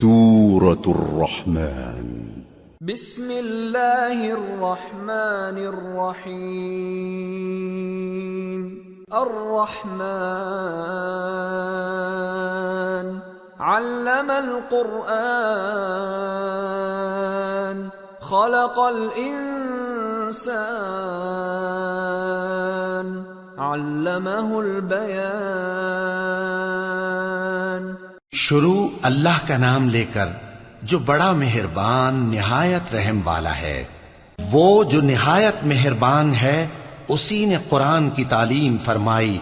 سورة الرحمن بسم اللہ الرحمن الرحیم الرحمن علم القرآن خلق الانسان علمہ البیان۔ شروع اللہ کا نام لے کر جو بڑا مہربان نہایت رحم والا ہے۔ وہ جو نہایت مہربان ہے اسی نے قرآن کی تعلیم فرمائی،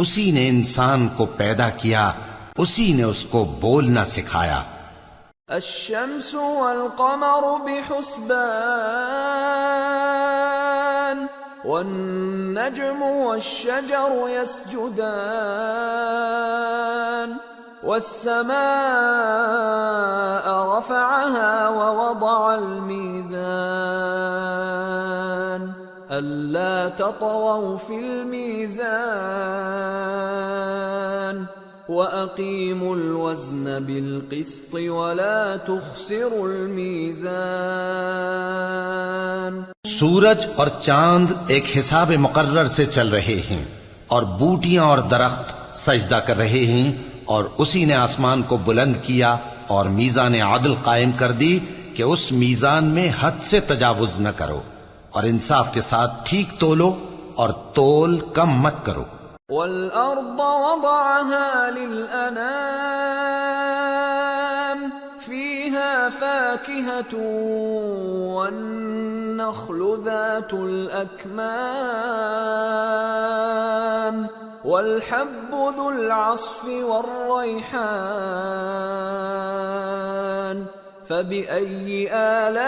اسی نے انسان کو پیدا کیا، اسی نے اس کو بولنا سکھایا۔ الشمس والقمر بحسبان والنجم والشجر يسجدان والسماء رفعها ووضع الميزان ألا تطغوا في الميزان وأقيموا الوزن بالقسط ولا تخسروا الميزان۔ سورج اور چاند ایک حساب مقرر سے چل رہے ہیں، اور بوٹیاں اور درخت سجدہ کر رہے ہیں، اور اسی نے آسمان کو بلند کیا اور میزان عدل قائم کر دی کہ اس میزان میں حد سے تجاوز نہ کرو، اور انصاف کے ساتھ ٹھیک تولو اور تول کم مت کرو۔ وَالْأَرْضَ وَضَعَهَا لِلْأَنَامِ فِيهَا فَاكِهَةٌ وَالنَّخْلُ ذَاتُ الْأَكْمَامِ وَالْحَبُّ ذُو الْعَصْفِ وَالرَّيْحَانُ فَبِأَيِّ آلَاءِ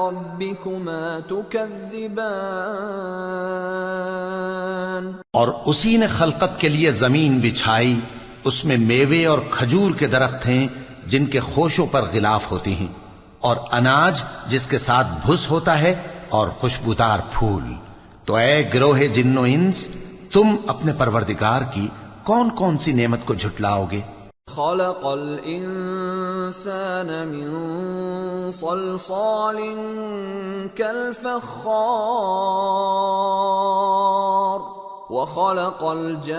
رَبِّكُمَا تُكَذِّبَانِ۔ اور اسی نے خلقت کے لیے زمین بچھائی، اس میں میوے اور کھجور کے درخت ہیں جن کے خوشوں پر غلاف ہوتی ہیں، اور اناج جس کے ساتھ بھس ہوتا ہے، اور خوشبودار پھول۔ تو اے گروہ جن و انس، تم اپنے پروردگار کی کون کون سی نعمت کو جھٹلاؤ گے؟ خلق الانسان من صلصال كالفخار وخلق الجان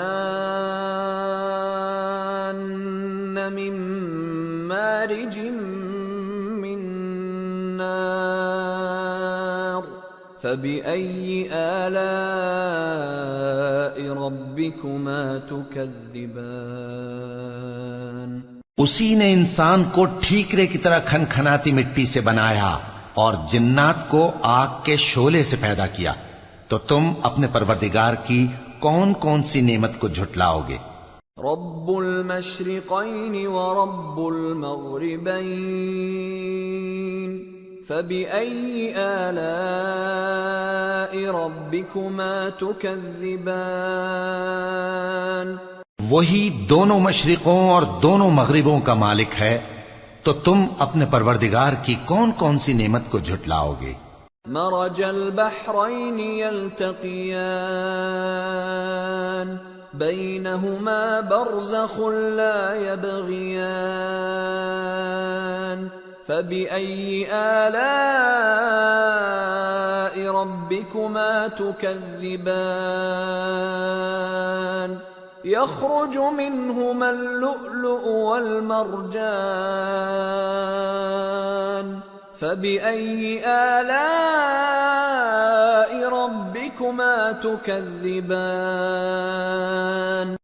من مارج من نار فبأي آلاء ربكما تكذبان۔ اسی نے انسان کو ٹھیکرے کی طرح کھنکھناتی مٹی سے بنایا اور جنات کو آگ کے شعلے سے پیدا کیا، تو تم اپنے پروردگار کی کون کون سی نعمت کو جھٹلاؤ گے؟ رب المشرقین ورب المغربین فبأي آلاء ربكما تكذبان۔ وہی دونوں مشرقوں اور دونوں مغربوں کا مالک ہے، تو تم اپنے پروردگار کی کون کون سی نعمت کو جھٹلاؤ گے؟ مرج البحرین یلتقیان بینہما برزخ لا یبغیان فبأي آلاء ربكما تكذبان يخرج منهما اللؤلؤ والمرجان فبأي آلاء ربكما تكذبان۔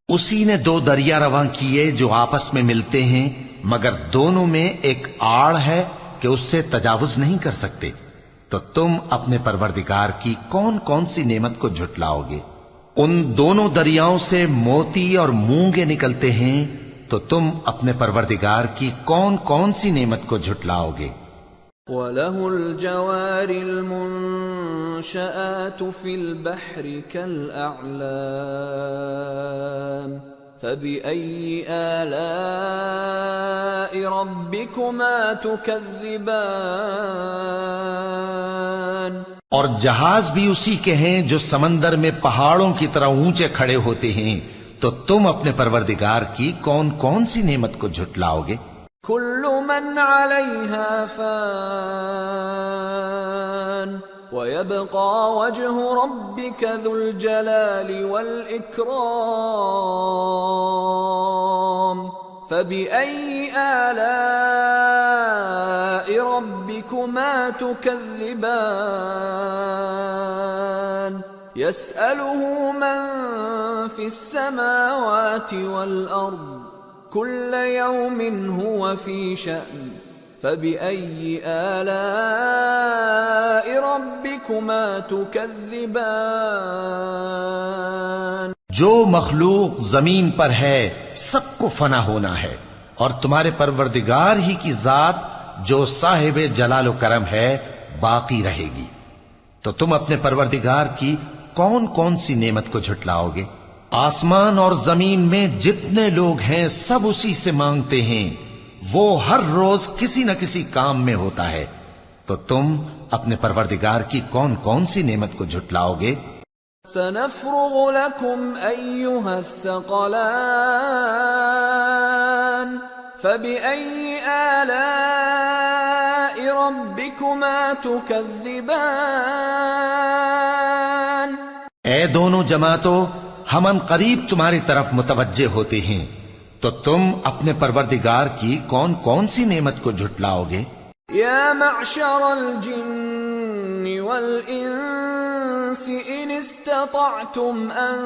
اسی نے دو دریا رواں کیے جو آپس میں ملتے ہیں، مگر دونوں میں ایک آڑ ہے کہ اس سے تجاوز نہیں کر سکتے، تو تم اپنے پروردگار کی کون کون سی نعمت کو جھٹلاؤ گے؟ ان دونوں دریاؤں سے موتی اور مونگے نکلتے ہیں، تو تم اپنے پروردگار کی کون کون سی نعمت کو جھٹلاؤ گے؟ وَلَهُ الْجَوَارِ الْمُنشَآتُ فِي الْبَحْرِ كَالْأَعْلَامِ فَبِأَيِّ آلَاءِ رَبِّكُمَا تُكَذِّبَانِ۔ اور جہاز بھی اسی کے ہیں جو سمندر میں پہاڑوں کی طرح اونچے کھڑے ہوتے ہیں، تو تم اپنے پروردگار کی کون کون سی نعمت کو جھٹلاؤ گے؟ كل من عليها فان ويبقى وجه ربك ذو الجلال والإكرام فبأي آلاء ربكما تكذبان يسأله من في السماوات والأرض كل يوم هو في شأن فبأي آلاء ربكما تكذبان جو مخلوق زمین پر ہے سب کو فنا ہونا ہے، اور تمہارے پروردگار ہی کی ذات جو صاحب جلال و کرم ہے باقی رہے گی، تو تم اپنے پروردگار کی کون کون سی نعمت کو جھٹلاؤ گے؟ آسمان اور زمین میں جتنے لوگ ہیں سب اسی سے مانگتے ہیں، وہ ہر روز کسی نہ کسی کام میں ہوتا ہے، تو تم اپنے پروردگار کی کون کون سی نعمت کو جھٹلاؤ گے؟ سنفرغ لكم أيها الثقلان فبأي آلاء ربكما تكذبان اے دونوں جماعتوں، ہم ان قریب تمہاری طرف متوجہ ہوتے ہیں، تو تم اپنے پروردگار کی کون کون سی نعمت کو جھٹلاؤ گے؟ يا معشر الجن والإنس إن استطعتم أن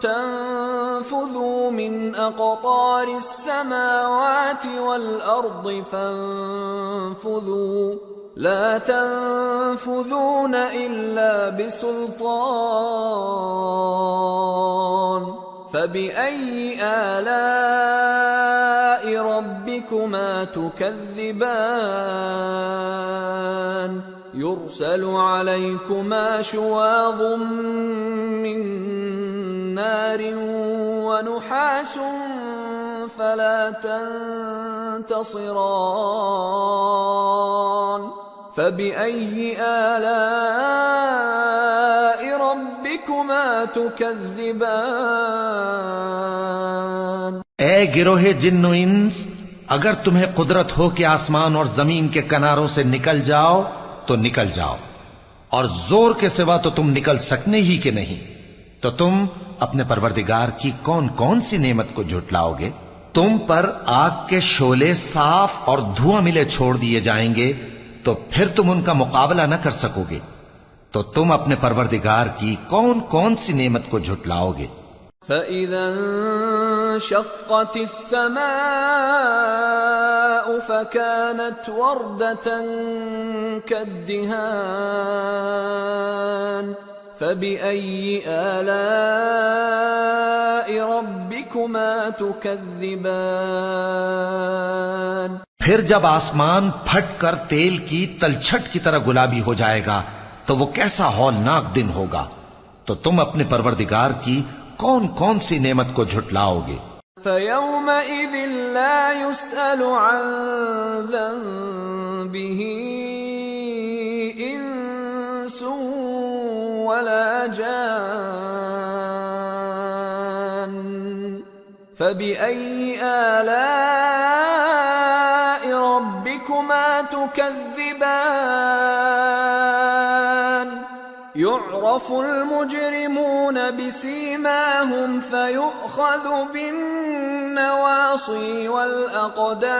تنفذوا من أقطار السماوات والأرض فانفذوا لا تنفذون إلا بسلطان فبأي آلاء ربكما تكذبان يرسل عليكما شواظ من نار ونحاس فلا تنتصران فبأي آلاء ربكما تكذبان اے گروہ جن و انس، اگر تمہیں قدرت ہو کہ آسمان اور زمین کے کناروں سے نکل جاؤ تو نکل جاؤ، اور زور کے سوا تو تم نکل سکنے ہی کہ نہیں، تو تم اپنے پروردگار کی کون کون سی نعمت کو جھٹلاؤ گے؟ تم پر آگ کے شعلے صاف اور دھواں ملے چھوڑ دیے جائیں گے، تو پھر تم ان کا مقابلہ نہ کر سکو گے، تو تم اپنے پروردگار کی کون کون سی نعمت کو جھٹلاؤ گے؟ فَإِذَا انشَقَّتِ السَّمَاءُ فَكَانَتْ وَرْدَةً كَالدِّهَانِ فَبِأَيِّ آلَاءِ رَبِّكُمَا تُكَذِّبَانِ پھر جب آسمان پھٹ کر تیل کی تلچھٹ کی طرح گلابی ہو جائے گا تو وہ کیسا ہولناک دن ہوگا، تو تم اپنے پروردگار کی کون کون سی نعمت کو جھٹلاؤ گے؟ فَيَوْمَئِذٍ لَا يُسْأَلُ عَنْ ذَنبِهِ إِنسٌ وَلَا جَانٌّ فَبِأَيِّ آلَاءِ رَبِّكُمَا تُكَذِّبَانِ يُعْرَفُ الْمُجْرِمُونَ بِسِيمَاهُمْ فَيُؤْخَذُ بِالنَّوَاصِي وَالْأَقْدَامِ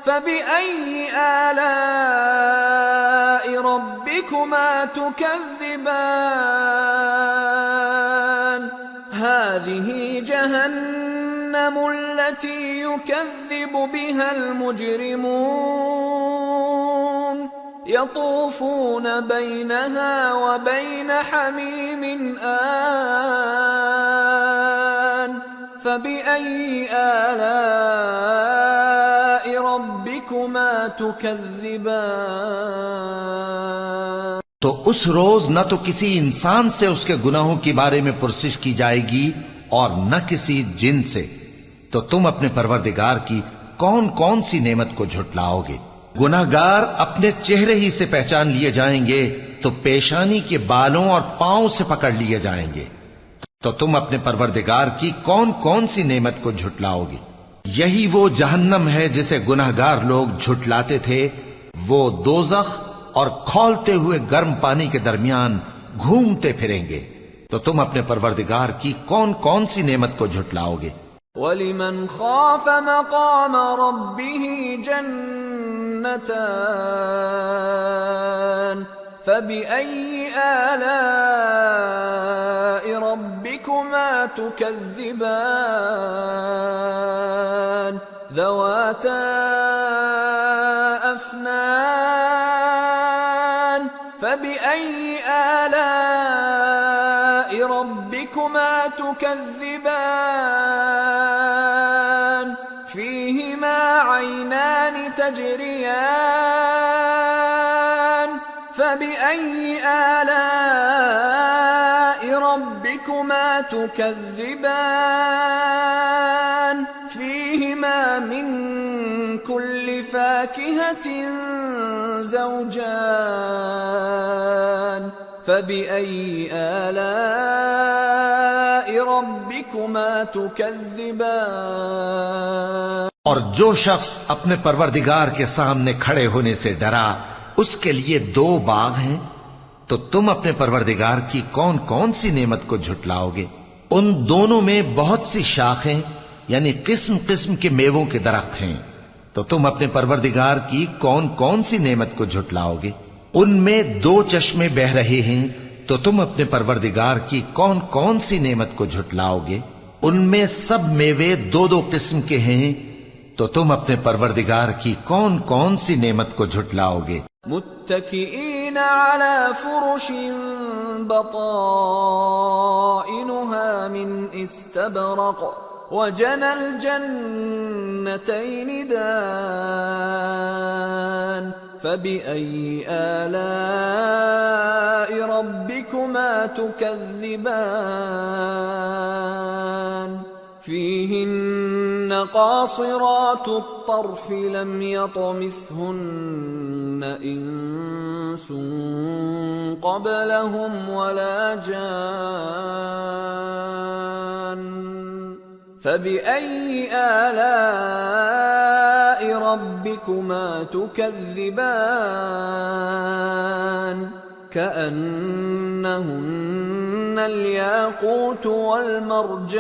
فَبِأَيِّ آلَاءِ رَبِّكُمَا تُكَذِّبَانِ هَذِهِ جَهَنَّمُ الَّتِي يُكَذِّبُ بِهَا الْمُجْرِمُونَ يطوفون بينها وبين حميم آن فبأي آلاء ربكما تكذبان تو اس روز نہ تو کسی انسان سے اس کے گناہوں کے بارے میں پرسش کی جائے گی اور نہ کسی جن سے، تو تم اپنے پروردگار کی کون کون سی نعمت کو جھٹلاؤ گے؟ گناہگار اپنے چہرے ہی سے پہچان لیے جائیں گے تو پیشانی کے بالوں اور پاؤں سے پکڑ لیے جائیں گے، تو تم اپنے پروردگار کی کون کون سی نعمت کو جھٹلاؤ گے؟ یہی وہ جہنم ہے جسے گنہگار لوگ جھٹلاتے تھے، وہ دوزخ اور کھولتے ہوئے گرم پانی کے درمیان گھومتے پھریں گے۔ تو تم اپنے پروردگار کی کون کون سی نعمت کو جھٹلاؤ گے؟ وَلِمَنْ خَافَ مَقَامَ رَبِّهِ جَنَّتَانِ فَبِأَيِّ آلَاءِ رَبِّكُمَا تُكَذِّبَانِ ذَوَاتَا أَفْنَانٍ فَبِأَيِّ آلَاءِ رَبِّكُمَا تُكَذِّبَانِ فِيهِمَا عَيْنَانِ تَجْرِيَانِ فَبِأَيِّ آلَاءِ رَبِّكُمَا تُكَذِّبَانِ فِيهِمَا مِن كُلِّ فَاكِهَةٍ زَوْجَانِ فَبِأَيِّ آلَاءِ رَبِّكُمَا تُكَذِّبَانِ۔ اور جو شخص اپنے پروردگار کے سامنے کھڑے ہونے سے ڈرا، اس کے لیے دو باغ ہیں، تو تم اپنے پروردگار کی کون کون سی نعمت کو جھٹلاؤ گے؟ ان دونوں میں بہت سی شاخیں یعنی قسم قسم کے میووں کے درخت ہیں، تو تم اپنے پروردگار کی کون کون سی نعمت کو جھٹلاؤ گے؟ ان میں دو چشمے بہ رہے ہیں، تو تم اپنے پروردگار کی کون کون سی نعمت کو جھٹلاؤ گے؟ ان میں سب میوے دو دو قسم کے ہیں، تو تم اپنے پروردگار کی کون کون سی نعمت کو جھٹلاؤ گے؟ متكئين على فرش بطائنها من استبرق وجنى الجنتين دان فبأي آلاء ربكما تكذبان فيهن قاصرات الطرف لم يطمثهن إنس قبلهم ولا جان فبأي آلاء ربكما تكذبان كأنهن الياقوت والمرجان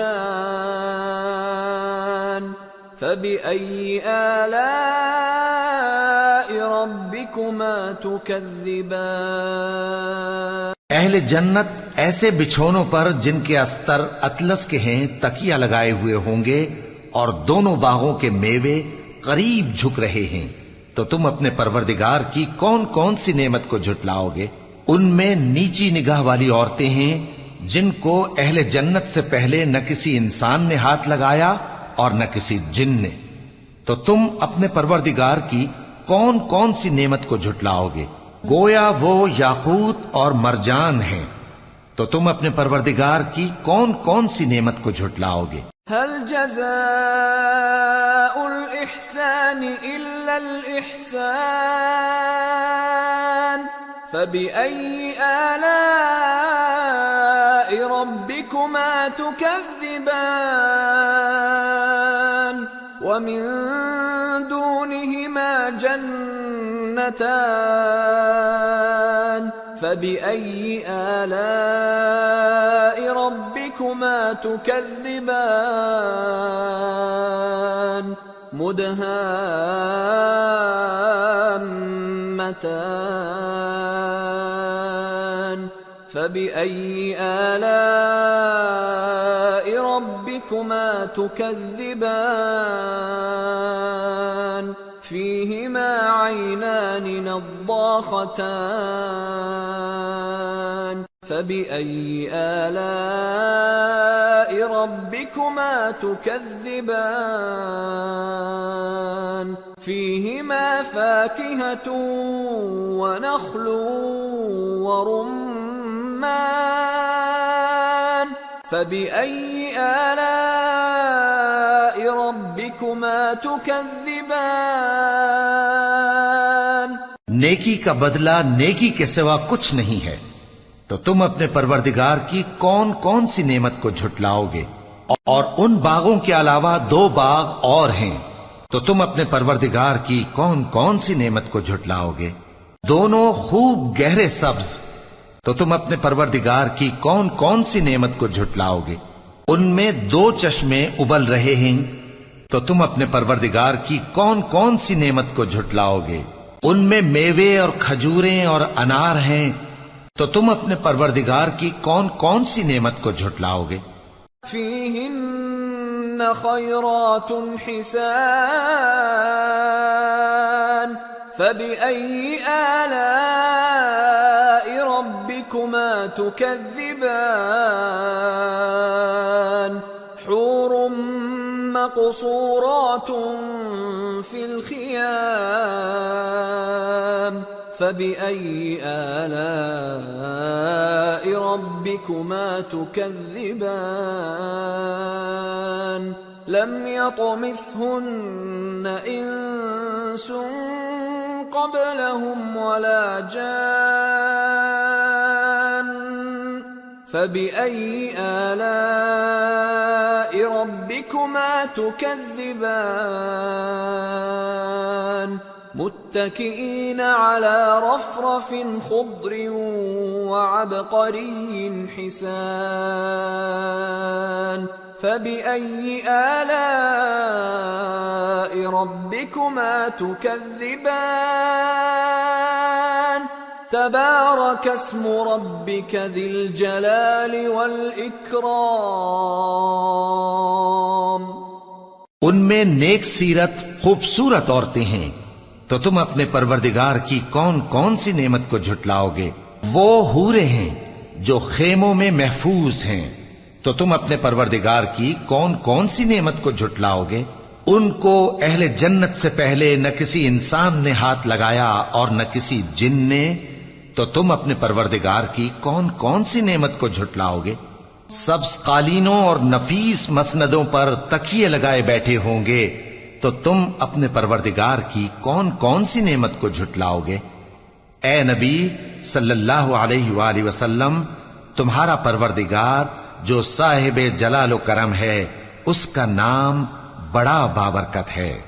فبأي آلاء ربكما تكذبان۔ اہل جنت ایسے بچھونوں پر جن کے استر اطلس کے ہیں تکیہ لگائے ہوئے ہوں گے، اور دونوں باغوں کے میوے قریب جھک رہے ہیں، تو تم اپنے پروردگار کی کون کون سی نعمت کو جھٹلاؤ گے؟ ان میں نیچی نگاہ والی عورتیں ہیں جن کو اہل جنت سے پہلے نہ کسی انسان نے ہاتھ لگایا اور نہ کسی جن نے، تو تم اپنے پروردگار کی کون کون سی نعمت کو جھٹلاؤ گے؟ گویا وہ یاقوت اور مرجان ہیں، تو تم اپنے پروردگار کی کون کون سی نعمت کو جھٹلاؤ گے؟ هل جزاء الإحسان إلا الإحسان فبأي آلاء ربكما تكذبان ومن دونهما جنتان فبأي آلاء ربكما تكذبان مدهامتان فبأي آلاء ربكما تكذبان فيهما عينان نضاختان فبأي آلاء ربكما تكذبان فيهما فاكهة ونخل ورمان فبأي آلاء ربكما تكذبان۔ نیکی کا بدلہ نیکی کے سوا کچھ نہیں ہے، تو تم اپنے پروردگار کی کون کون سی نعمت کو جھٹلاؤ گے؟ اور ان باغوں کے علاوہ 2 باغ اور ہیں، تو تم اپنے پروردگار کی کون کون سی نعمت کو جھٹلاؤ گے؟ دونوں خوب گہرے سبز، تو تم اپنے پروردگار کی کون کون سی نعمت کو جھٹلاؤ گے؟ ان میں 2 چشمے ابل رہے ہیں، تو تم اپنے پروردگار کی کون کون سی نعمت کو جھٹلاؤ گے؟ ان میں میوے اور کھجوریں اور انار ہیں، تو تم اپنے پروردگار کی کون کون سی نعمت کو جھٹلاؤ گے؟ فیہن خیرات حسان فبأي آلاء ربكما تكذبان حور مقصورات في الخيام فبأي آلاء ربكما تكذبان لم يطمثهن إنس قبلهم ولا جان فبأي آلاء ربكما تكذبان متكئين على رفرف خضر وعبقري حسان فبأي آلاء ربكما تكذبان تبارك اسم ربك ذي الجلال والإكرام ان میں نیک سیرت خوبصورت عورتیں ہیں، تو تم اپنے پروردگار کی کون کون سی نعمت کو جھٹلاؤ گے؟ وہ حوریں ہیں جو خیموں میں محفوظ ہیں، تو تم اپنے پروردگار کی کون کون سی نعمت کو جھٹلاؤ گے؟ ان کو اہل جنت سے پہلے نہ کسی انسان نے ہاتھ لگایا اور نہ کسی جن نے، تو تم اپنے پروردگار کی کون کون سی نعمت کو جھٹلاؤ گے؟ سبز قالینوں اور نفیس مسندوں پر تکیے لگائے بیٹھے ہوں گے، تو تم اپنے پروردگار کی کون کون سی نعمت کو جھٹلاؤ گے؟ اے نبی صلی اللہ علیہ وآلہ وسلم، تمہارا پروردگار جو صاحب جلال و کرم ہے، اس کا نام بڑا بابرکت ہے۔